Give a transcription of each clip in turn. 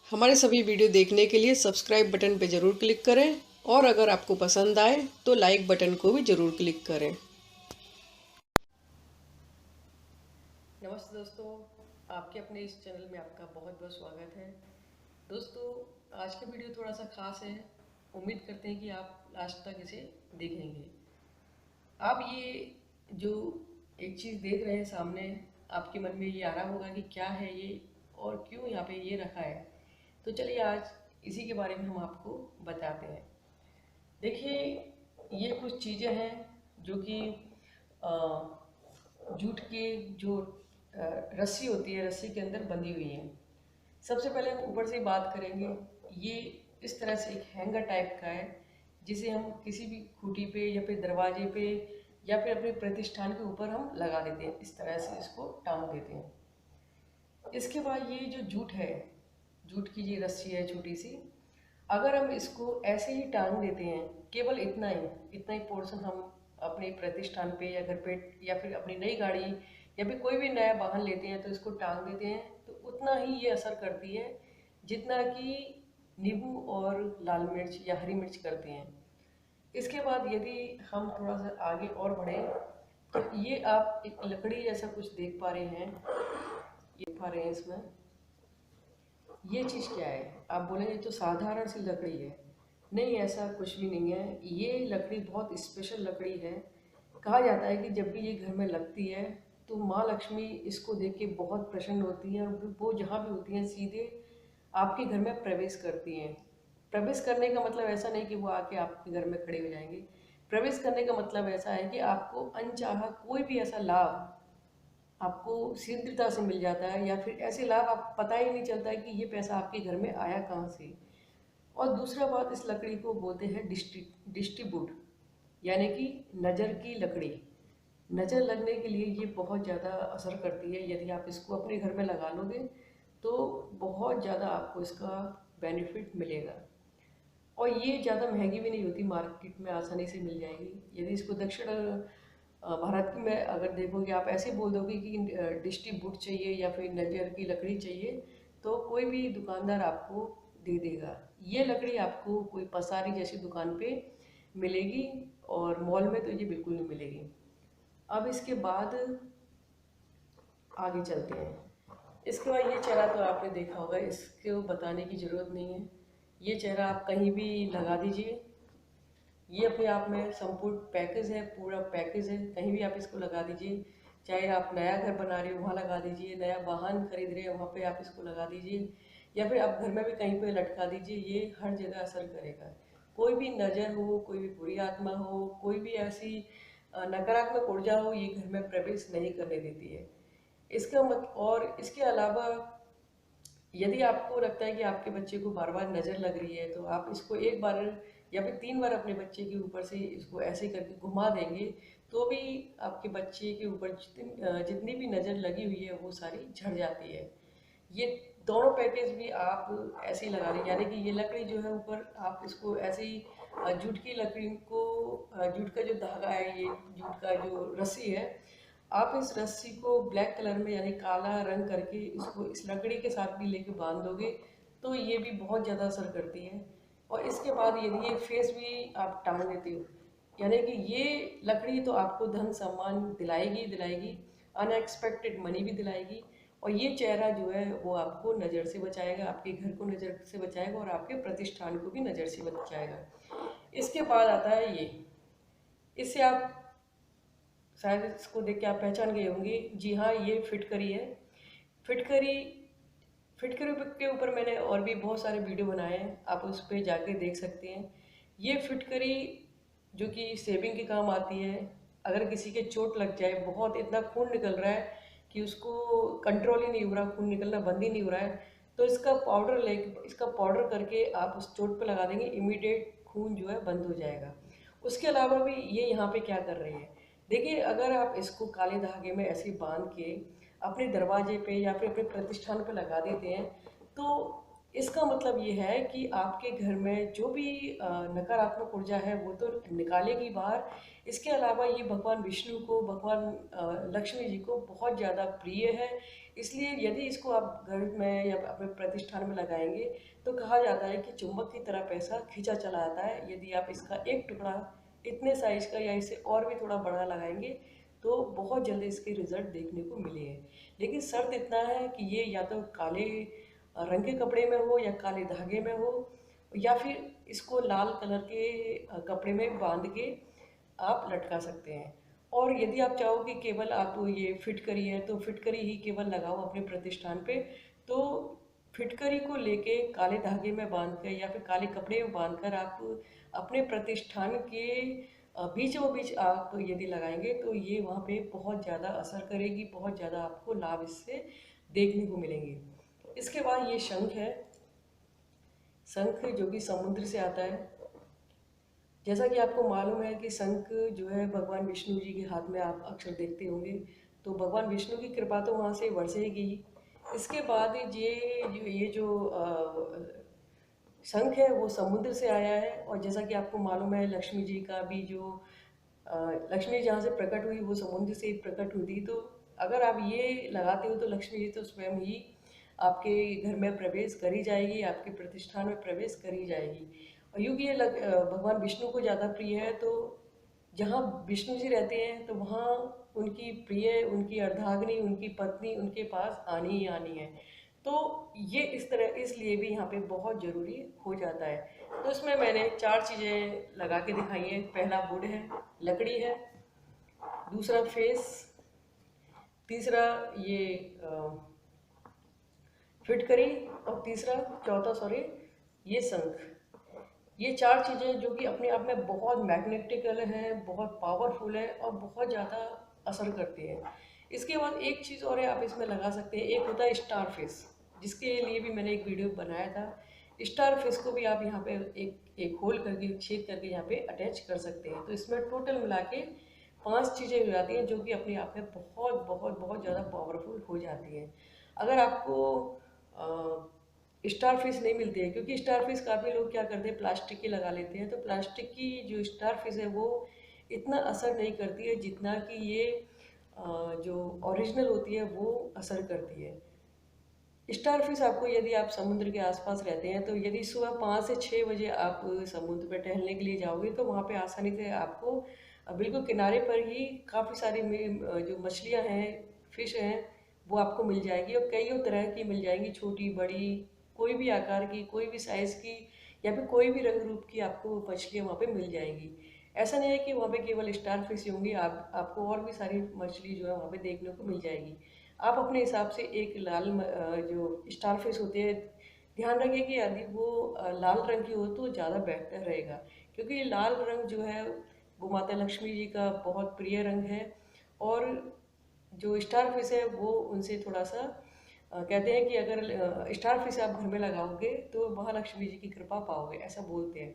हमारे सभी वीडियो देखने के लिए सब्सक्राइब बटन पर ज़रूर क्लिक करें और अगर आपको पसंद आए तो लाइक बटन को भी ज़रूर क्लिक करें। नमस्ते दोस्तों, आपके अपने इस चैनल में आपका बहुत बहुत स्वागत है। दोस्तों, आज का वीडियो थोड़ा सा खास है। उम्मीद करते हैं कि आप लास्ट तक इसे देखेंगे। आप ये जो एक चीज़ देख रहे हैं सामने, आपके मन में ये आ रहा होगा कि क्या है ये और क्यों यहाँ पे ये रखा है। तो चलिए आज इसी के बारे में हम आपको बताते हैं। देखिए, ये कुछ चीज़ें हैं जो कि जूट के जो रस्सी होती है, रस्सी के अंदर बंधी हुई है। सबसे पहले हम ऊपर से बात करेंगे। ये इस तरह से एक हैंगर टाइप का है जिसे हम किसी भी खूंटी पे या फिर दरवाजे पे या फिर अपने प्रतिष्ठान के ऊपर हम लगा देते हैं। इस तरह से इसको टांग देते हैं। इसके बाद ये जो जूट है, जूट की ये रस्सी है छोटी सी, अगर हम इसको ऐसे ही टांग देते हैं, केवल इतना ही पोर्शन हम अपने प्रतिष्ठान पे या घर पे या फिर अपनी नई गाड़ी या फिर कोई भी नया वाहन लेते हैं तो इसको टांग देते हैं, तो उतना ही ये असर करती है जितना कि नींबू और लाल मिर्च या हरी मिर्च करते हैं। इसके बाद यदि हम थोड़ा सा आगे और बढ़ें तो ये आप एक लकड़ी जैसा कुछ देख पा रहे हैं, ये पा रहे हैं इसमें। ये चीज़ क्या है? आप बोलेंगे तो साधारण सी लकड़ी है। नहीं, ऐसा कुछ भी नहीं है। ये लकड़ी बहुत स्पेशल लकड़ी है। कहा जाता है कि जब भी ये घर में लगती है तो माँ लक्ष्मी इसको देख के बहुत प्रसन्न होती हैं और वो जहाँ भी होती हैं सीधे आपके घर में प्रवेश करती हैं। प्रवेश करने का मतलब ऐसा नहीं कि वो आके आपके घर में खड़े हो जाएंगे। प्रवेश करने का मतलब ऐसा है कि आपको अनचाहा कोई भी ऐसा लाभ आपको शीघ्रता से मिल जाता है या फिर ऐसे लाभ आप पता ही नहीं चलता है कि ये पैसा आपके घर में आया कहाँ से। और दूसरा बात, इस लकड़ी को बोलते हैं डिस्ट्रीब्यूट, यानी कि नज़र की लकड़ी। नज़र लगने के लिए ये बहुत ज़्यादा असर करती है। यदि आप इसको अपने घर में लगा लोगे तो बहुत ज़्यादा आपको इसका बेनिफिट मिलेगा। और ये ज़्यादा महंगी भी नहीं होती, मार्केट में आसानी से मिल जाएगी। यदि इसको दक्षिण भारत में अगर देखोगे, आप ऐसे बोल दोगे कि डिस्ट्रीब्यूट चाहिए या फिर नज़र की लकड़ी चाहिए तो कोई भी दुकानदार आपको दे देगा। ये लकड़ी आपको कोई पसारी जैसी दुकान पे मिलेगी और मॉल में तो ये बिल्कुल नहीं मिलेगी। अब इसके बाद आगे चलते हैं। इसके बाद ये चेहरा तो आपने देखा होगा, इसको बताने की ज़रूरत नहीं है। ये चेहरा आप कहीं भी लगा दीजिए। ये अपने आप में संपूर्ण पैकेज है, पूरा पैकेज है। कहीं भी आप इसको लगा दीजिए। चाहे आप नया घर बना रहे हो वहाँ लगा दीजिए, नया वाहन खरीद रहे हो वहाँ पे आप इसको लगा दीजिए, या फिर आप घर में भी कहीं पे लटका दीजिए। ये हर जगह असर करेगा। कोई भी नज़र हो, कोई भी बुरी आत्मा हो, कोई भी ऐसी नकारात्मक ऊर्जा हो, ये घर में प्रवेश नहीं करने देती है। इसका मत और इसके अलावा यदि आपको लगता है कि आपके बच्चे को बार बार नज़र लग रही है तो आप इसको एक बार या फिर 3 बार अपने बच्चे के ऊपर से इसको ऐसे करके घुमा देंगे तो भी आपके बच्चे के ऊपर जितनी भी नज़र लगी हुई है वो सारी झड़ जाती है। ये दोनों पैकेज भी आप ऐसे ही लगा लें, यानी कि ये लकड़ी जो है ऊपर आप इसको ऐसे ही जूट की लकड़ी को जूट का जो धागा है, ये जूट का जो रस्सी है, आप इस रस्सी को ब्लैक कलर में यानी काला रंग करके इसको इस लकड़ी के साथ भी लेके बांध दोगे तो ये भी बहुत ज़्यादा असर करती है। और इसके बाद यदि ये फेस भी आप टांग देते हो, यानी कि ये लकड़ी तो आपको धन सम्मान दिलाएगी दिलाएगी, अनएक्सपेक्टेड मनी भी दिलाएगी। और ये चेहरा जो है वो आपको नज़र से बचाएगा, आपके घर को नज़र से बचाएगा और आपके प्रतिष्ठान को भी नज़र से बचाएगा। इसके बाद आता है ये, इससे आप शायद इसको देख के आप पहचान गए होंगे। जी हाँ, ये फिटकरी है। फिटकरी फिटकरी के ऊपर मैंने और भी बहुत सारे वीडियो बनाए हैं, आप उस पर जाके देख सकते हैं। ये फिटकरी जो कि सेविंग के काम आती है। अगर किसी के चोट लग जाए, बहुत इतना खून निकल रहा है कि उसको कंट्रोल ही नहीं हो रहा, खून निकलना बंद ही नहीं हो रहा है, तो इसका पाउडर करके आप उस चोट पे लगा देंगे, इमीडिएट खून जो है बंद हो जाएगा। उसके अलावा भी ये यहाँ पे क्या कर रहे हैं, देखिए, अगर आप इसको काले धागे में ऐसे बांध के अपने दरवाजे पे या फिर अपने प्रतिष्ठान पे लगा देते हैं तो इसका मतलब ये है कि आपके घर में जो भी नकारात्मक ऊर्जा है वो तो निकालेगी बाहर। इसके अलावा ये भगवान विष्णु को, भगवान लक्ष्मी जी को बहुत ज़्यादा प्रिय है। इसलिए यदि इसको आप घर में या अपने प्रतिष्ठान में लगाएंगे तो कहा जाता है कि चुंबक की तरह पैसा खींचा चला आता है। यदि आप इसका एक टुकड़ा इतने साइज का या इससे और भी थोड़ा बड़ा लगाएंगे तो बहुत जल्दी इसके रिजल्ट देखने को मिले हैं। लेकिन शर्त इतना है कि ये या तो काले रंग के कपड़े में हो या काले धागे में हो, या फिर इसको लाल कलर के कपड़े में बांध के आप लटका सकते हैं। और यदि आप चाहो कि केवल आप ये फिटकरी है तो फिटकरी ही केवल लगाओ अपने प्रतिष्ठान पे, तो फिटकरी को लेके काले धागे में बांधकर या फिर काले कपड़े में बांधकर आप अपने प्रतिष्ठान के बीचों बीच आप यदि लगाएंगे तो ये वहाँ पे बहुत ज़्यादा असर करेगी, बहुत ज़्यादा आपको लाभ इससे देखने को मिलेंगे। इसके बाद ये शंख है, शंख जो कि समुद्र से आता है। जैसा कि आपको मालूम है कि शंख जो है भगवान विष्णु जी के हाथ में आप अक्सर देखते होंगे, तो भगवान विष्णु की कृपा तो वहाँ से बरसेगी। इसके बाद ये जो शंख है वो समुद्र से आया है। और जैसा कि आपको मालूम है लक्ष्मी जी का भी जो लक्ष्मी जहाँ से प्रकट हुई वो समुद्र से प्रकट हुई थी। तो अगर आप ये लगाते हो तो लक्ष्मी जी तो स्वयं ही आपके घर में प्रवेश करी जाएगी, आपके प्रतिष्ठान में प्रवेश करी जाएगी। और यूँकि ये भगवान विष्णु को ज़्यादा प्रिय है, तो जहाँ विष्णु जी रहते हैं तो वहाँ उनकी प्रिय, उनकी अर्धांगिनी, उनकी पत्नी उनके पास आनी ही आनी है। तो ये इस तरह इसलिए भी यहाँ पे बहुत ज़रूरी हो जाता है। तो इसमें मैंने 4 चीज़ें लगा के दिखाई हैं। पहला वुड है, लकड़ी है, दूसरा फेस, तीसरा ये फिटकरी, और चौथा सॉरी ये शंख। ये 4 चीज़ें जो कि अपने आप में बहुत मैग्नेटिकल हैं, बहुत पावरफुल है और बहुत ज़्यादा असर करती हैं। इसके बाद एक चीज़ और है, आप इसमें लगा सकते हैं, एक होता है स्टार फिश, जिसके लिए भी मैंने एक वीडियो बनाया था। स्टार फिश को भी आप यहाँ पे एक होल करके, एक छेद करके यहाँ पे अटैच कर सकते हैं। तो इसमें टोटल मिला के 5 चीज़ें हो जाती हैं जो कि अपने आप में बहुत बहुत बहुत ज़्यादा पावरफुल हो जाती हैं। अगर आपको स्टार फिश नहीं मिलती है, क्योंकि स्टार फिश काफ़ी लोग क्या करते हैं प्लास्टिक की लगा लेते हैं, तो प्लास्टिक की जो स्टार फिश है वो इतना असर नहीं करती है जितना कि ये जो ओरिजिनल होती है वो असर करती है। स्टार फिश आपको, यदि आप समुद्र के आसपास रहते हैं, तो यदि सुबह 5 से 6 बजे आप समुद्र पर टहलने के लिए जाओगे तो वहाँ पे आसानी से आपको बिल्कुल किनारे पर ही काफ़ी सारी जो मछलियाँ हैं, फिश हैं, वो आपको मिल जाएगी। और कई तरह की मिल जाएंगी, छोटी बड़ी, कोई भी आकार की, कोई भी साइज़ की, या फिर कोई भी रंग रूप की आपको मछलियाँ वहाँ पे मिल जाएंगी। ऐसा नहीं है कि वहाँ पे केवल स्टार फिश होंगी, आपको और भी सारी मछली जो है वहाँ पे देखने को मिल जाएगी। आप अपने हिसाब से एक जो स्टार फिश होती है, ध्यान रखिए कि यदि वो लाल रंग की हो तो ज़्यादा बेहतर रहेगा, क्योंकि ये लाल रंग जो है वो माता लक्ष्मी जी का बहुत प्रिय रंग है। और जो स्टार फिश है वो उनसे थोड़ा सा कहते हैं कि अगर स्टार फिश आप घर में लगाओगे तो महालक्ष्मी जी की कृपा पाओगे, ऐसा बोलते हैं।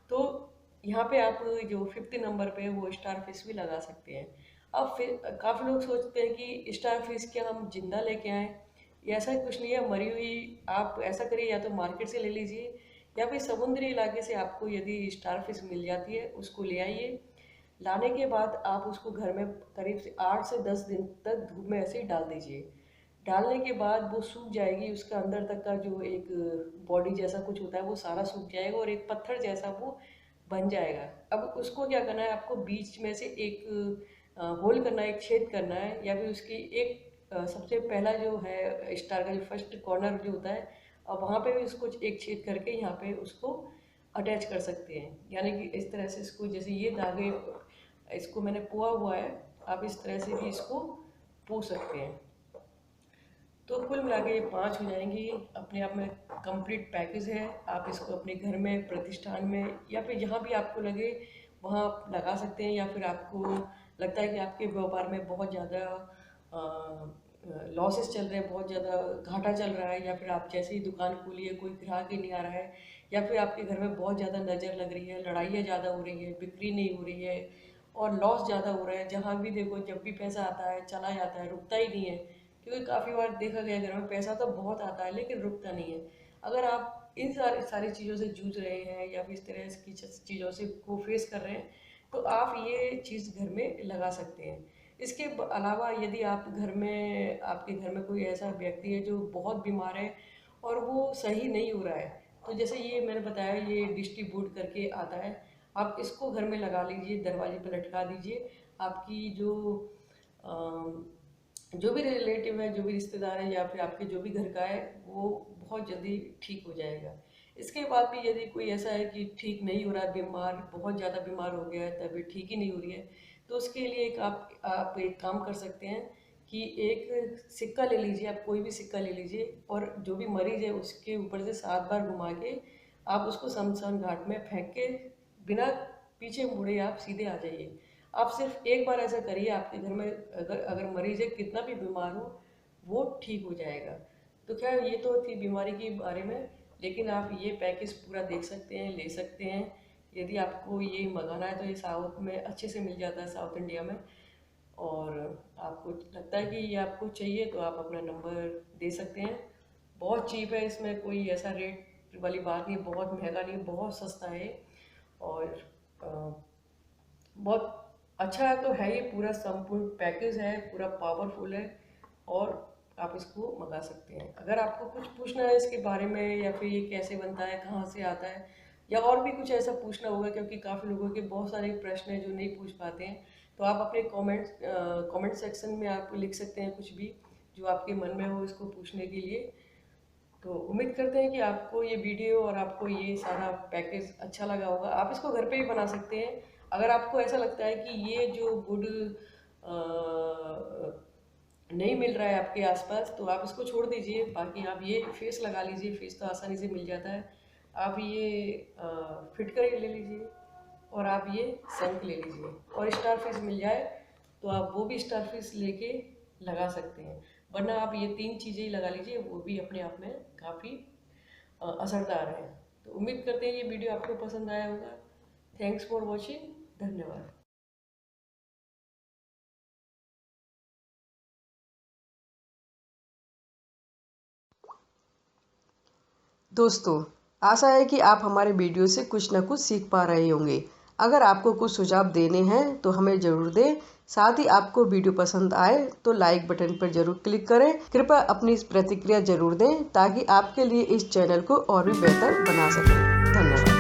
तो यहाँ पे आप जो 5th नंबर पे वो स्टार फिश भी लगा सकते हैं। अब फिर काफ़ी लोग सोचते हैं कि स्टार फिश क्या हम जिंदा लेके आएँ, या ऐसा कुछ नहीं है, मरी हुई। आप ऐसा करिए, या तो मार्केट से ले लीजिए या फिर समुद्री इलाके से आपको यदि स्टार फिश मिल जाती है उसको ले आइए। लाने के बाद आप उसको घर में करीब से 8 से 10 दिन तक धूप में ऐसे ही डाल दीजिए। डालने के बाद वो सूख जाएगी, उसका अंदर तक का जो एक बॉडी जैसा कुछ होता है वो सारा सूख जाएगा और एक पत्थर जैसा वो बन जाएगा। अब उसको क्या करना है, आपको बीच में से एक होल करना है, एक छेद करना है, या फिर उसकी एक सबसे पहला जो है स्टार का जो फर्स्ट कॉर्नर जो होता है, अब वहाँ पे भी उसको एक छेद करके यहाँ पे उसको अटैच कर सकते हैं। यानी कि इस तरह से इसको, जैसे ये धागे इसको मैंने पुआ हुआ है, आप इस तरह से भी इसको पो सकते हैं। तो कुल मिला के ये 5 हो जाएंगी, अपने आप में कंप्लीट पैकेज है। आप इसको अपने घर में, प्रतिष्ठान में, या फिर जहाँ भी आपको लगे वहाँ आप लगा सकते हैं। या फिर आपको लगता है कि आपके व्यापार में बहुत ज़्यादा लॉसेस चल रहे हैं, बहुत ज़्यादा घाटा चल रहा है, या फिर आप जैसे ही दुकान खोली है कोई ग्राहक ही नहीं आ रहा है, या फिर आपके घर में बहुत ज़्यादा नज़र लग रही है, लड़ाइयाँ ज़्यादा हो रही है, बिक्री नहीं हो रही है और लॉस ज़्यादा हो रहा है, जहाँ भी देखो जब भी पैसा आता है चला जाता है, रुकता ही नहीं है। क्योंकि काफ़ी बार देखा गया घर में पैसा तो बहुत आता है लेकिन रुकता नहीं है। अगर आप इन सारी चीज़ों से जूझ रहे हैं या फिर इस तरह की चीज़ों से को फेस कर रहे हैं, तो आप ये चीज़ घर में लगा सकते हैं। इसके अलावा यदि आप घर में, आपके घर में कोई ऐसा व्यक्ति है जो बहुत बीमार है और वो सही नहीं हो रहा है, तो जैसे ये मैंने बताया, ये डिस्ट्रीब्यूट करके आता है, आप इसको घर में लगा लीजिए, दरवाजे पर लटका दीजिए। आपकी जो भी रिलेटिव है, जो भी रिश्तेदार है, या फिर आपके जो भी घर का है, वो बहुत जल्दी ठीक हो जाएगा। इसके बाद भी यदि कोई ऐसा है कि ठीक नहीं हो रहा है, बीमार, बहुत ज़्यादा बीमार हो गया है, तबीयत ठीक ही नहीं हो रही है, तो उसके लिए आप एक काम कर सकते हैं कि एक सिक्का ले लीजिए, आप कोई भी सिक्का ले लीजिए, और जो भी मरीज है उसके ऊपर से 7 बार घुमा के आप उसको शमशान घाट में फेंक के बिना पीछे मुड़े आप सीधे आ जाइए। आप सिर्फ एक बार ऐसा करिए, आपके घर में अगर अगर मरीज है, कितना भी बीमार हो, वो ठीक हो जाएगा। तो खैर, ये तो थी बीमारी के बारे में, लेकिन आप ये पैकेज पूरा देख सकते हैं, ले सकते हैं। यदि आपको ये मंगाना है तो ये साउथ में अच्छे से मिल जाता है, साउथ इंडिया में। और आपको लगता है कि ये आपको चाहिए तो आप अपना नंबर दे सकते हैं। बहुत चीप है, इसमें कोई ऐसा रेट वाली बात नहीं, बहुत महंगा नहीं, बहुत सस्ता है। और बहुत अच्छा है, तो है, ये पूरा संपूर्ण पैकेज है, पूरा पावरफुल है, और आप इसको मंगा सकते हैं। अगर आपको कुछ पूछना है इसके बारे में, या फिर ये कैसे बनता है, कहाँ से आता है, या और भी कुछ ऐसा पूछना होगा, क्योंकि काफ़ी लोगों के बहुत सारे प्रश्न हैं जो नहीं पूछ पाते हैं, तो आप अपने कमेंट सेक्शन में आप लिख सकते हैं कुछ भी जो आपके मन में हो इसको पूछने के लिए। तो उम्मीद करते हैं कि आपको ये वीडियो और आपको ये सारा पैकेज अच्छा लगा होगा। आप इसको घर पे ही बना सकते हैं। अगर आपको ऐसा लगता है कि ये जो गुड नहीं मिल रहा है आपके आसपास, तो आप इसको छोड़ दीजिए। बाकी आप ये फेस लगा लीजिए, फेस तो आसानी से मिल जाता है। आप ये फिटकरी ले लीजिए, और आप ये शंख ले लीजिए, और स्टार फिश मिल जाए तो आप वो भी स्टार फिश लेके लगा सकते हैं। वरना आप ये 3 चीज़ें ही लगा लीजिए, वो भी अपने आप में काफ़ी असरदार है। तो उम्मीद करते हैं ये वीडियो आपको पसंद आया होगा। Thanks for watching. धन्यवाद। दोस्तों, आशा है कि आप हमारे वीडियो से कुछ न कुछ सीख पा रहे होंगे। अगर आपको कुछ सुझाव देने हैं तो हमें ज़रूर दें। साथ ही आपको वीडियो पसंद आए तो लाइक बटन पर जरूर क्लिक करें। कृपया अपनी प्रतिक्रिया जरूर दें ताकि आपके लिए इस चैनल को और भी बेहतर बना सकें। धन्यवाद।